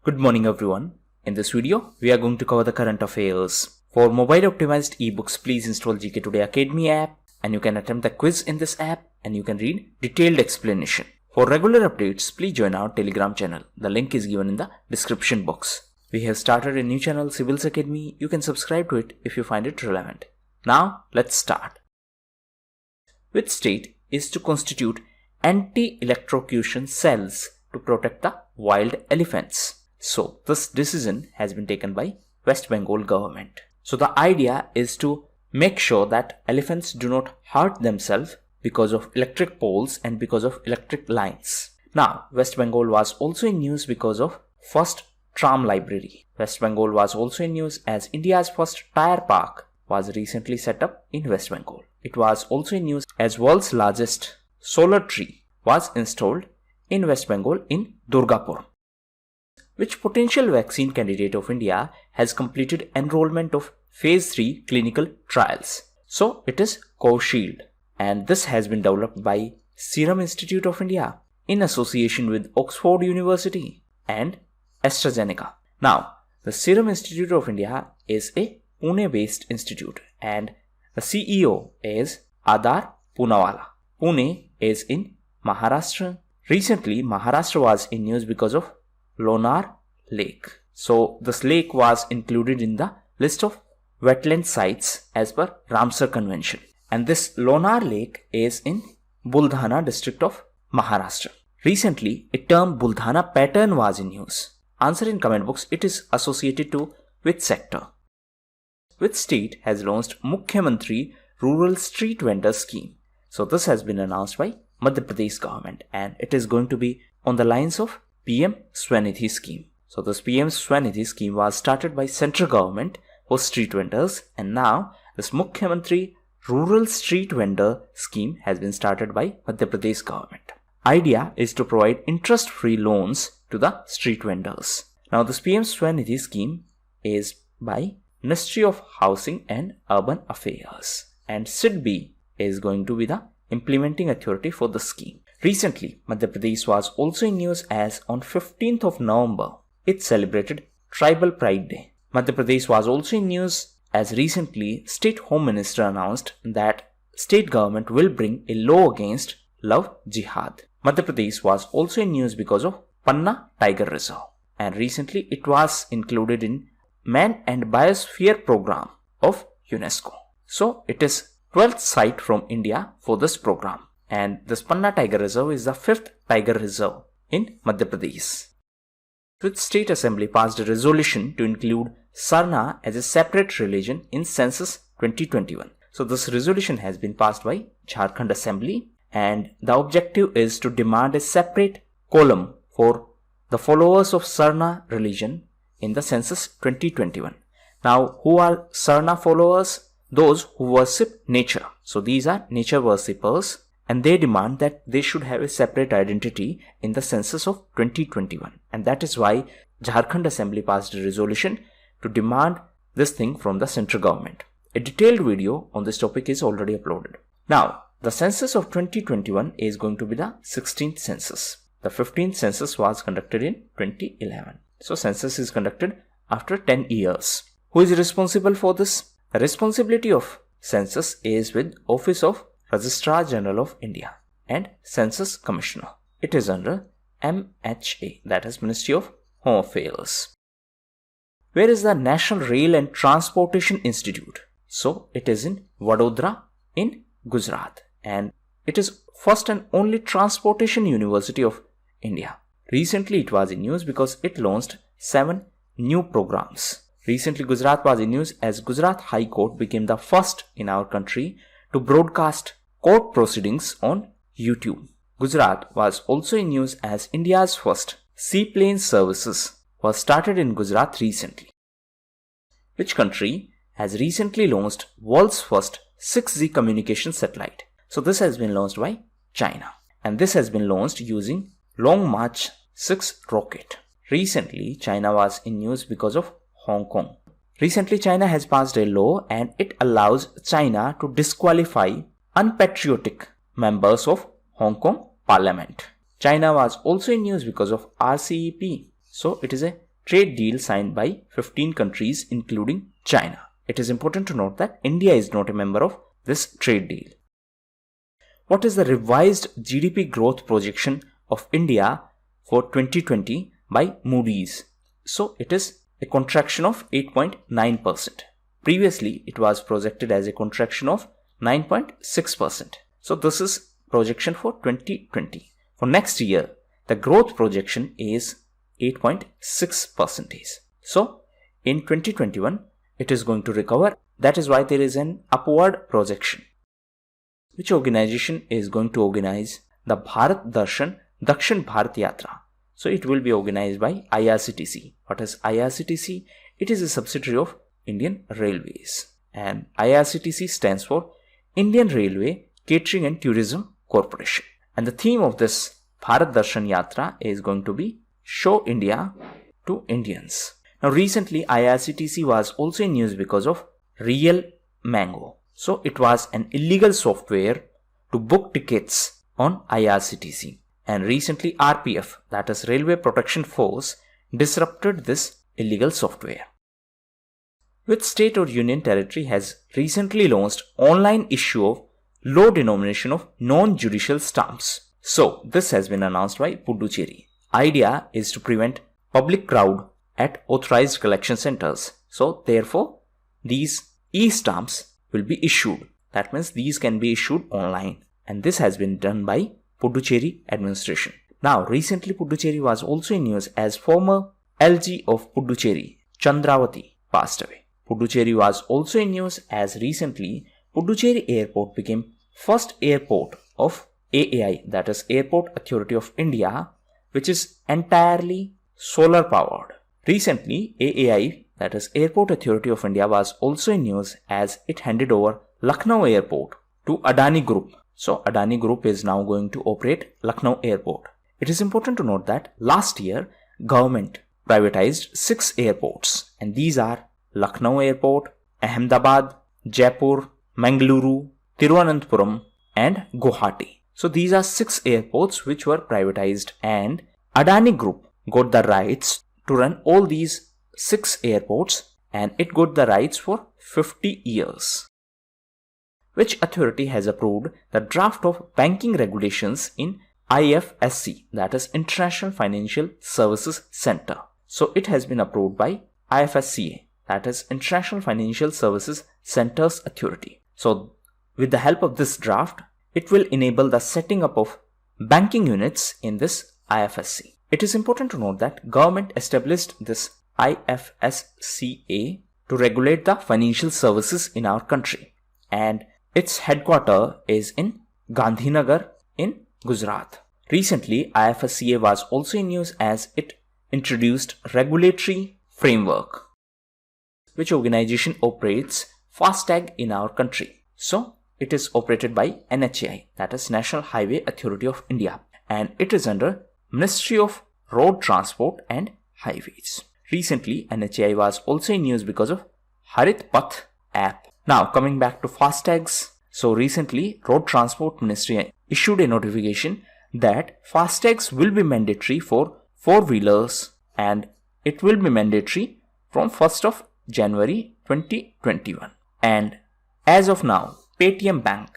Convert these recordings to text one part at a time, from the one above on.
Good morning everyone. In this video, we are going to cover the current affairs. For mobile optimized ebooks, please install GKToday Academy app and you can attempt the quiz in this app and you can read detailed explanation. For regular updates, please join our Telegram channel. The link is given in the description box. We have started a new channel, Civils Academy. You can subscribe to it if you find it relevant. Now, let's start. Which state is to constitute anti-electrocution cells to protect the wild elephants? So this decision has been taken by West Bengal government. So the idea is to make sure that elephants do not hurt themselves because of electric poles and because of electric lines. Now, West Bengal was also in news because of first tram library. West Bengal was also in news as India's first tire park was recently set up in West Bengal. It was also in news as world's largest solar tree was installed in West Bengal in Durgapur. Which potential vaccine candidate of India has completed enrollment of phase 3 clinical trials? So it is Covishield, and this has been developed by Serum Institute of India in association with Oxford University and AstraZeneca. Now, the Serum Institute of India is a Pune-based institute and the CEO is Adar Poonawalla. Pune is in Maharashtra. Recently, Maharashtra was in news because of Lonar Lake. So this lake was included in the list of wetland sites as per Ramsar Convention. And this Lonar Lake is in Buldhana district of Maharashtra. Recently, a term Buldhana pattern was in news. Answer in comment box. It is associated to which sector? Which state has launched Mukhyamantri Rural Street Vendor Scheme? So this has been announced by Madhya Pradesh government and it is going to be on the lines of PM Swanidhi scheme. So this PM Swanidhi scheme was started by central government for street vendors and now this Mukhyamantri Rural Street Vendor Scheme has been started by Madhya Pradesh government. Idea is to provide interest-free loans to the street vendors. Now this PM Swanidhi scheme is by Ministry of Housing and Urban Affairs and SIDBI is going to be the implementing authority for the scheme. Recently, Madhya Pradesh was also in news as on 15th of November, it celebrated Tribal Pride Day. Madhya Pradesh was also in news as recently State Home Minister announced that state government will bring a law against love jihad. Madhya Pradesh was also in news because of Panna Tiger Reserve and recently it was included in Man and Biosphere Program of UNESCO. So it is 12th site from India for this program. And this Panna Tiger Reserve is the 5th tiger reserve in Madhya Pradesh. Which state assembly passed a resolution to include Sarna as a separate religion in census 2021. So this resolution has been passed by Jharkhand Assembly and the objective is to demand a separate column for the followers of Sarna religion in the census 2021. Now, who are Sarna followers? Those who worship nature. So these are nature worshippers. And they demand that they should have a separate identity in the census of 2021. And that is why Jharkhand Assembly passed a resolution to demand this thing from the central government. A detailed video on this topic is already uploaded. Now, the census of 2021 is going to be the 16th census. The 15th census was conducted in 2011. So census is conducted after 10 years. Who is responsible for this? The responsibility of census is with Office of Registrar General of India and Census Commissioner. It is under MHA, that is Ministry of Home Affairs. Where is the National Rail and Transportation Institute? So it is in Vadodara in Gujarat and it is first and only transportation university of India. Recently it was in news because it launched 7 new programs. Recently Gujarat was in news as Gujarat High Court became the first in our country to broadcast court proceedings on YouTube. Gujarat was also in news as India's first seaplane services was started in Gujarat recently. Which country has recently launched world's first 6G communication satellite? So this has been launched by China and this has been launched using Long March 6 rocket. Recently China was in news because of Hong Kong. Recently, China has passed a law and it allows China to disqualify unpatriotic members of Hong Kong Parliament. China was also in news because of RCEP. So it is a trade deal signed by 15 countries including China. It is important to note that India is not a member of this trade deal. What is the revised GDP growth projection of India for 2020 by Moody's? So it is a contraction of 8.9%. Previously, it was projected as a contraction of 9.6%. So this is projection for 2020. For next year, the growth projection is 8.6%. So in 2021, it is going to recover. That is why there is an upward projection. Which organization is going to organize the Bharat Darshan Dakshin Bharat Yatra? So it will be organized by IRCTC. What is IRCTC? It is a subsidiary of Indian Railways. And IRCTC stands for Indian Railway Catering and Tourism Corporation. And the theme of this Bharat Darshan Yatra is going to be Show India to Indians. Now recently IRCTC was also in news because of Real Mango. So it was an illegal software to book tickets on IRCTC. And recently RPF, that is Railway Protection Force, disrupted this illegal software. Which state or union territory has recently launched online issue of low denomination of non-judicial stamps? So this has been announced by Puducherry. Idea is to prevent public crowd at authorized collection centers. So therefore these e-stamps will be issued. That means these can be issued online. And this has been done by Puducherry administration. Now recently Puducherry was also in news as former LG of Puducherry, Chandravati, passed away. Puducherry was also in news as recently Puducherry Airport became first airport of AAI, that is Airport Authority of India, which is entirely solar powered. Recently AAI, that is Airport Authority of India, was also in news as it handed over Lucknow Airport to Adani Group. So Adani Group is now going to operate Lucknow Airport. It is important to note that last year government privatized 6 airports, and these are Lucknow Airport, Ahmedabad, Jaipur, Mangaluru, Tiruvananthapuram and Guwahati. So these are 6 airports which were privatized, and Adani Group got the rights to run all these 6 airports, and it got the rights for 50 years. Which authority has approved the draft of banking regulations in IFSC, that is International Financial Services Center? So it has been approved by IFSCA, that is International Financial Services Centers Authority. So with the help of this draft, it will enable the setting up of banking units in this IFSC. It is important to note that government established this IFSCA to regulate the financial services in our country, and its headquarters is in Gandhinagar in Gujarat. Recently, IFSCA was also in news as it introduced regulatory framework. Which organization operates FASTag in our country? So it is operated by NHAI, that is National Highway Authority of India, and it is under Ministry of Road Transport and Highways. Recently, NHAI was also in news because of Harit Path app. Now coming back to FASTags. So recently, Road Transport Ministry issued a notification that FASTags will be mandatory for 4-wheelers, and it will be mandatory from 1st of January 2021. And as of now, Paytm Bank,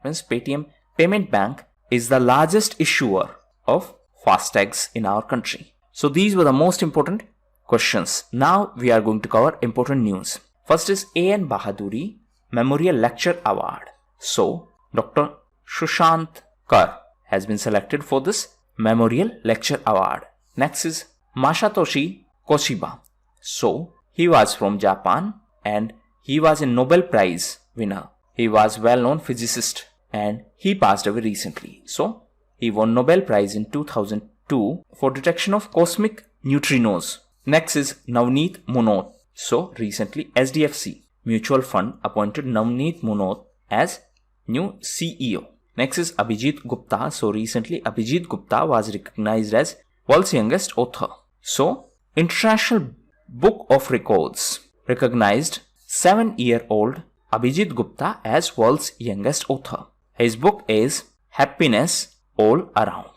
means Paytm Payment Bank, is the largest issuer of FASTags in our country. So these were the most important questions. Now we are going to cover important news. First is A.N. Bahaduri Memorial Lecture Award. So Dr. Sushant Kar has been selected for this Memorial Lecture Award. Next is Masatoshi Koshiba. So he was from Japan and he was a Nobel Prize winner. He was well-known physicist and he passed away recently. So he won Nobel Prize in 2002 for detection of cosmic neutrinos. Next is Navneet Munot. So recently SDFC Mutual Fund appointed Navneet Munot as new CEO. Next is Abhijit Gupta. So recently Abhijit Gupta was recognized as world's youngest author. So International Book of Records recognized 7-year-old Abhijit Gupta as world's youngest author. His book is Happiness All Around.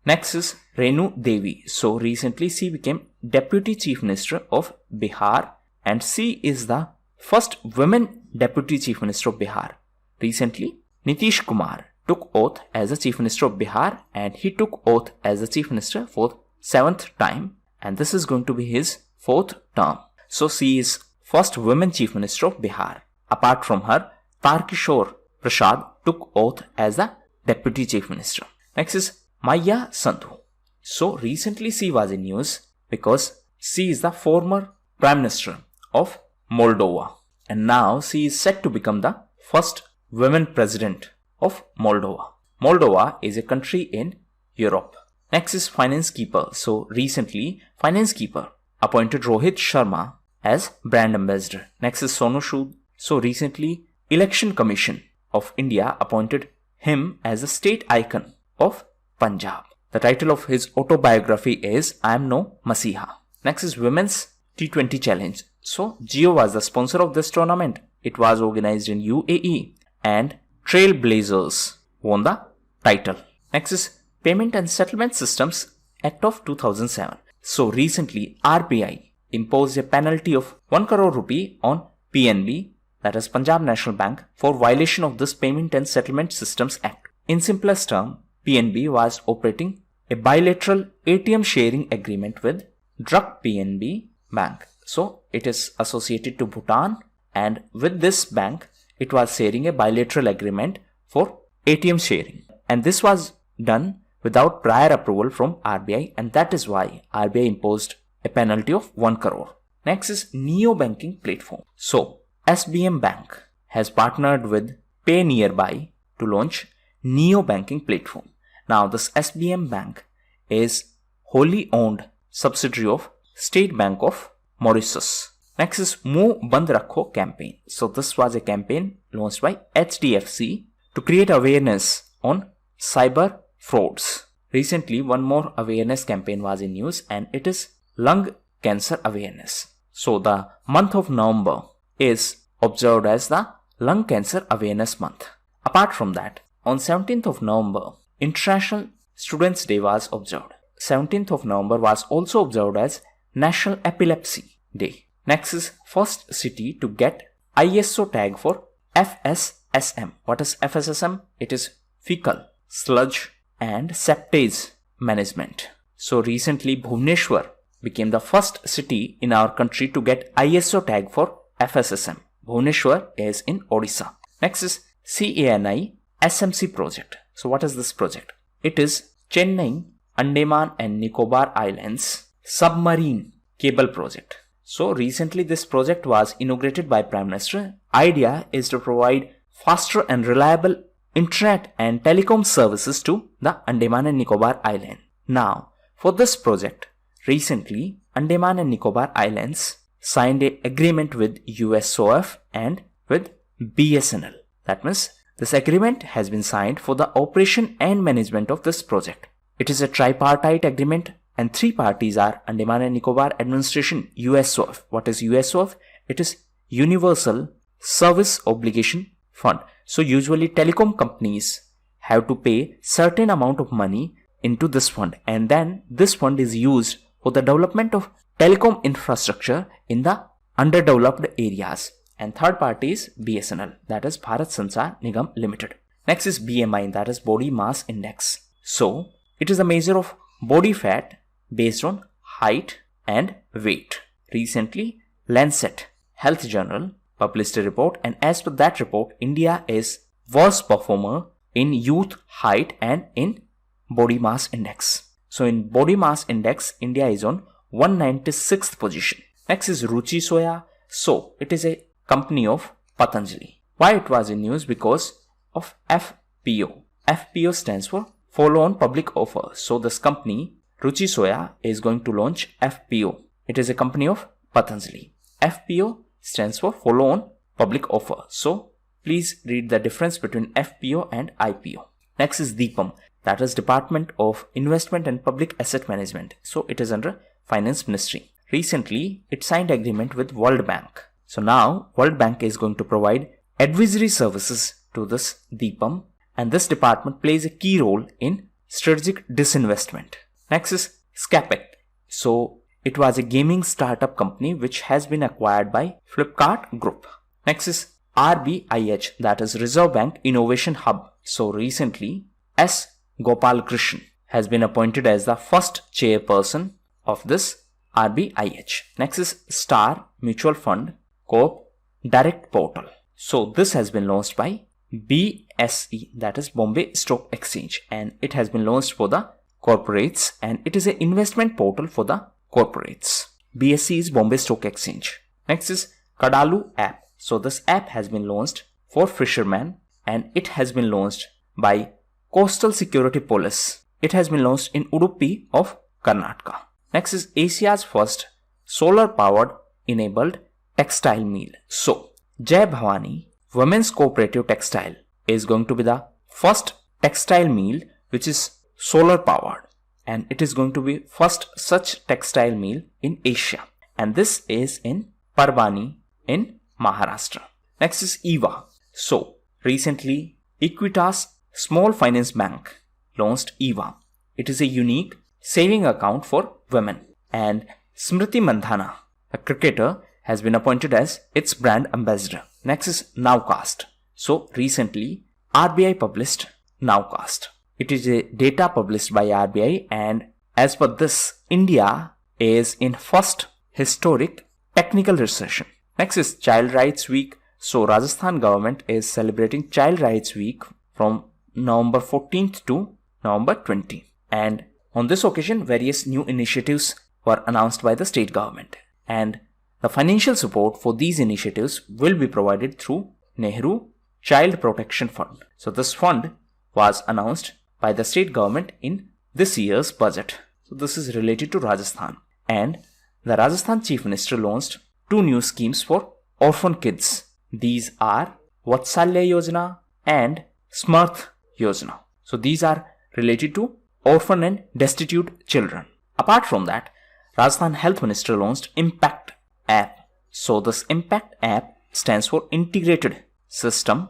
Next is Renu Devi. So recently she became Deputy Chief Minister of Bihar, and C is the first women Deputy Chief Minister of Bihar. Recently, Nitish Kumar took oath as the Chief Minister of Bihar, and he took oath as the Chief Minister for 7th time, and this is going to be his 4th term. So C is first women Chief Minister of Bihar. Apart from her, Tarkishore Prasad took oath as the Deputy Chief Minister. Next is Maya Sandhu. So recently she was in news because she is the former Prime Minister of Moldova, and now she is set to become the first women President of Moldova. Moldova is a country in Europe. Next is Finance Keeper. So recently Finance Keeper appointed Rohit Sharma as brand ambassador. Next is Sonu Sood. So recently Election Commission of India appointed him as the state icon of Punjab. The title of his autobiography is I Am No Masiha. Next is Women's T20 Challenge. So Jio was the sponsor of this tournament. It was organized in UAE, and Trailblazers won the title. Next is Payment and Settlement Systems Act of 2007. So recently RBI imposed a penalty of 1 crore rupee on PNB, that is Punjab National Bank, for violation of this Payment and Settlement Systems Act. In simplest term, PNB was operating a bilateral ATM sharing agreement with Druk PNB Bank. So it is associated to Bhutan, and with this bank it was sharing a bilateral agreement for ATM sharing, and this was done without prior approval from RBI, and that is why RBI imposed a penalty of 1 crore. Next is Neo Banking Platform. So SBM Bank has partnered with Pay Nearby to launch Neo Banking Platform. Now this SBM Bank is wholly owned subsidiary of State Bank of Mauritius. Next is Muh Band Rakho campaign. So this was a campaign launched by HDFC to create awareness on cyber frauds. Recently one more awareness campaign was in news, and it is lung cancer awareness. So the month of November is observed as the Lung Cancer Awareness Month. Apart from that, on 17th of November, International Students' Day was observed. 17th of November was also observed as National Epilepsy Day. Next is first city to get ISO tag for FSSM. What is FSSM? It is fecal, sludge and septage management. So recently Bhubaneswar became the first city in our country to get ISO tag for FSSM. Bhubaneswar is in Odisha. Next is CANI SMC project. So what is this project? It is Chennai, Andaman and Nicobar Islands submarine cable project. So recently this project was inaugurated by Prime Minister. Idea is to provide faster and reliable internet and telecom services to the Andaman and Nicobar Island. Now for this project, recently Andaman and Nicobar Islands signed an agreement with USOF and with BSNL. That means this agreement has been signed for the operation and management of this project. It is a tripartite agreement, and three parties are Andaman and Nicobar Administration, USOF. What is USOF? It is Universal Service Obligation Fund. So usually telecom companies have to pay certain amount of money into this fund, and then this fund is used for the development of telecom infrastructure in the underdeveloped areas. And third party is BSNL, that is Bharat Sanchar Nigam Limited. Next is BMI, that is Body Mass Index. So it is a measure of body fat based on height and weight. Recently Lancet Health Journal published a report, and as per that report, India is worst performer in youth height and in body mass index. So in body mass index, India is on 196th position. Next is Ruchi Soya. So it is a company of Patanjali. Why it was in news? Because of FPO. FPO stands for follow on public offer. So this company Ruchi Soya is going to launch FPO. It is a company of Patanjali. FPO stands for follow on public offer. So please read the difference between FPO and IPO. Next is DIPAM, that is Department of Investment and Public Asset Management. So it is under Finance Ministry. Recently it signed agreement with World Bank. So now World Bank is going to provide advisory services to this DIPAM, and this department plays a key role in strategic disinvestment. Next is SCAPEC. So it was a gaming startup company which has been acquired by Flipkart Group. Next is RBIH, that is Reserve Bank Innovation Hub. So recently, S. Gopal Krishnan has been appointed as the first chairperson of this RBIH. Next is Star Mutual Fund Corp Direct Portal. So this has been launched by BSE, that is Bombay Stock Exchange, and it has been launched for the corporates, and it is an investment portal for the corporates. BSE is Bombay Stock Exchange. Next is Kadalu app. So this app has been launched for fishermen, and it has been launched by Coastal Security Police. It has been launched in Udupi of Karnataka. Next is Asia's first solar powered enabled textile mill. So Jai Bhavani Women's Cooperative Textile is going to be the first textile mill which is solar powered, and it is going to be first such textile mill in Asia, and this is in Parbani in Maharashtra. Next is EVA. So recently Equitas Small Finance Bank launched EVA. It is a unique saving account for women, and Smriti Mandhana, a cricketer, has been appointed as its brand ambassador. Next is Nowcast. So recently RBI published Nowcast. It is a data published by RBI, and as per this, India is in first historic technical recession. Next is Child Rights Week. So Rajasthan government is celebrating Child Rights Week from November 14th to November 20th. And on this occasion, various new initiatives were announced by the state government, and the financial support for these initiatives will be provided through Nehru Child Protection Fund. So this fund was announced by the state government in this year's budget. So this is related to Rajasthan, and the Rajasthan Chief Minister launched two new schemes for orphan kids. These are Vatsalya Yojana and Smarth Yojana. So these are related to orphan and destitute children. Apart from that, Rajasthan Health Minister launched Impact app. So this Impact app stands for Integrated System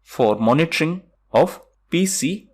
for Monitoring of PCPNDT.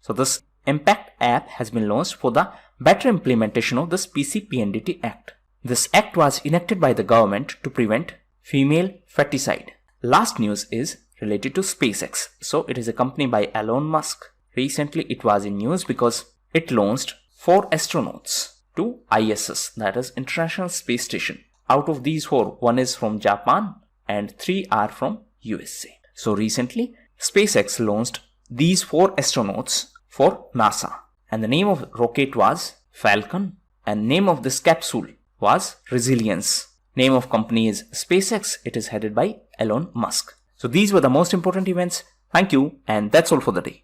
So this Impact app has been launched for the better implementation of this PCPNDT Act. This act was enacted by the government to prevent female feticide. Last news is related to SpaceX. So it is a company by Elon Musk. Recently it was in news because it launched 4 astronauts to ISS, that is International Space Station. Out of these 4, 1 is from Japan and 3 are from USA. So recently SpaceX launched these 4 astronauts for NASA, and the name of rocket was Falcon, and name of this capsule was Resilience. Name of company is SpaceX. It is headed by Elon Musk. So these were the most important events. Thank you, and that's all for the day.